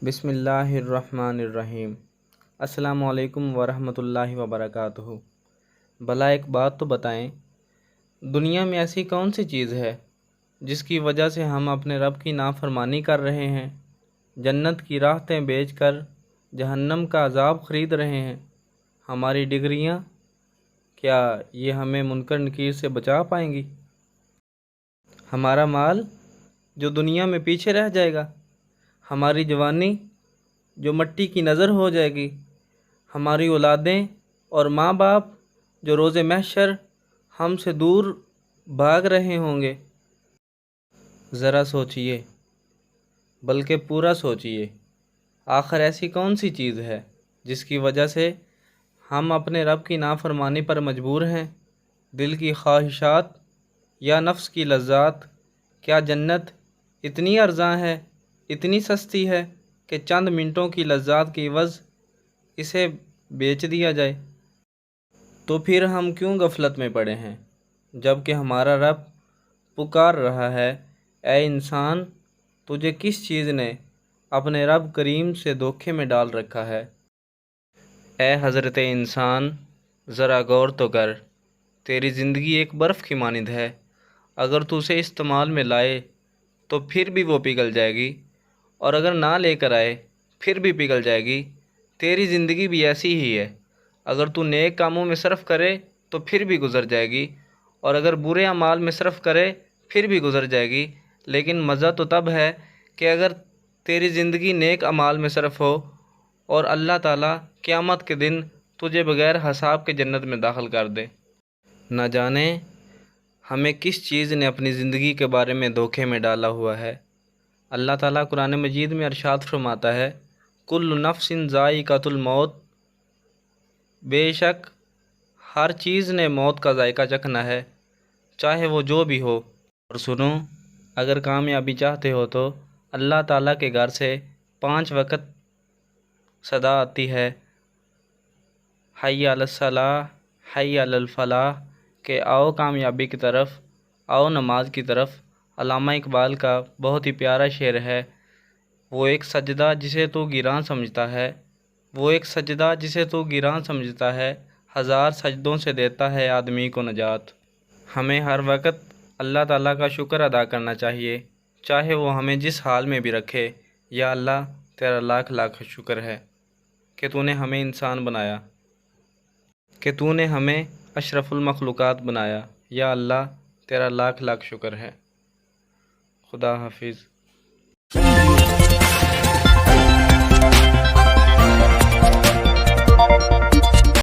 بسم اللہ الرحمن الرحیم۔ السلام علیکم ورحمۃ اللہ وبرکاتہ۔ بھلا ایک بات تو بتائیں، دنیا میں ایسی کون سی چیز ہے جس کی وجہ سے ہم اپنے رب کی نافرمانی کر رہے ہیں، جنت کی راحتیں بیچ کر جہنم کا عذاب خرید رہے ہیں؟ ہماری ڈگریاں، کیا یہ ہمیں منکر نکیر سے بچا پائیں گی؟ ہمارا مال جو دنیا میں پیچھے رہ جائے گا، ہماری جوانی جو مٹی کی نظر ہو جائے گی، ہماری اولادیں اور ماں باپ جو روز محشر ہم سے دور بھاگ رہے ہوں گے۔ ذرا سوچئے، بلکہ پورا سوچئے، آخر ایسی کون سی چیز ہے جس کی وجہ سے ہم اپنے رب کی نافرمانی پر مجبور ہیں؟ دل کی خواہشات یا نفس کی لذات؟ کیا جنت اتنی ارزاں ہے، اتنی سستی ہے کہ چند منٹوں کی لذات کی عوض اسے بیچ دیا جائے؟ تو پھر ہم کیوں غفلت میں پڑے ہیں، جب کہ ہمارا رب پکار رہا ہے، اے انسان، تجھے کس چیز نے اپنے رب کریم سے دھوکے میں ڈال رکھا ہے؟ اے حضرت انسان، ذرا غور تو کر، تیری زندگی ایک برف کی مانند ہے۔ اگر تو اسے استعمال میں لائے تو پھر بھی وہ پگھل جائے گی، اور اگر نہ لے کر آئے پھر بھی پگھل جائے گی۔ تیری زندگی بھی ایسی ہی ہے، اگر تو نیک کاموں میں صرف کرے تو پھر بھی گزر جائے گی، اور اگر برے اعمال میں صرف کرے پھر بھی گزر جائے گی۔ لیکن مزہ تو تب ہے کہ اگر تیری زندگی نیک اعمال میں صرف ہو اور اللہ تعالیٰ قیامت کے دن تجھے بغیر حساب کے جنت میں داخل کر دے۔ نہ جانے ہمیں کس چیز نے اپنی زندگی کے بارے میں دھوکے میں ڈالا ہوا ہے۔ اللہ تعالیٰ قرآن مجید میں ارشاد فرماتا ہے، کل نفس ذائقۃ الموت، بے شک ہر چیز نے موت کا ذائقہ چکھنا ہے، چاہے وہ جو بھی ہو۔ اور سنو، اگر کامیابی چاہتے ہو تو اللہ تعالیٰ کے گھر سے 5 وقت صدا آتی ہے، حی علی الصلاۃ، حی علی الفلاح، کہ آؤ کامیابی کی طرف، آؤ نماز کی طرف۔ علامہ اقبال کا بہت ہی پیارا شعر ہے، وہ ایک سجدہ جسے تو گراں سمجھتا ہے، وہ ایک سجدہ جسے تو گراں سمجھتا ہے، 1000 سجدوں سے دیتا ہے آدمی کو نجات۔ ہمیں ہر وقت اللہ تعالیٰ کا شکر ادا کرنا چاہیے، چاہے وہ ہمیں جس حال میں بھی رکھے۔ یا اللہ، تیرا لاکھ لاکھ شکر ہے کہ تو نے ہمیں انسان بنایا، کہ تو نے ہمیں اشرف المخلوقات بنایا۔ یا اللہ، تیرا لاکھ لاکھ شکر ہے۔ خدا حافظ۔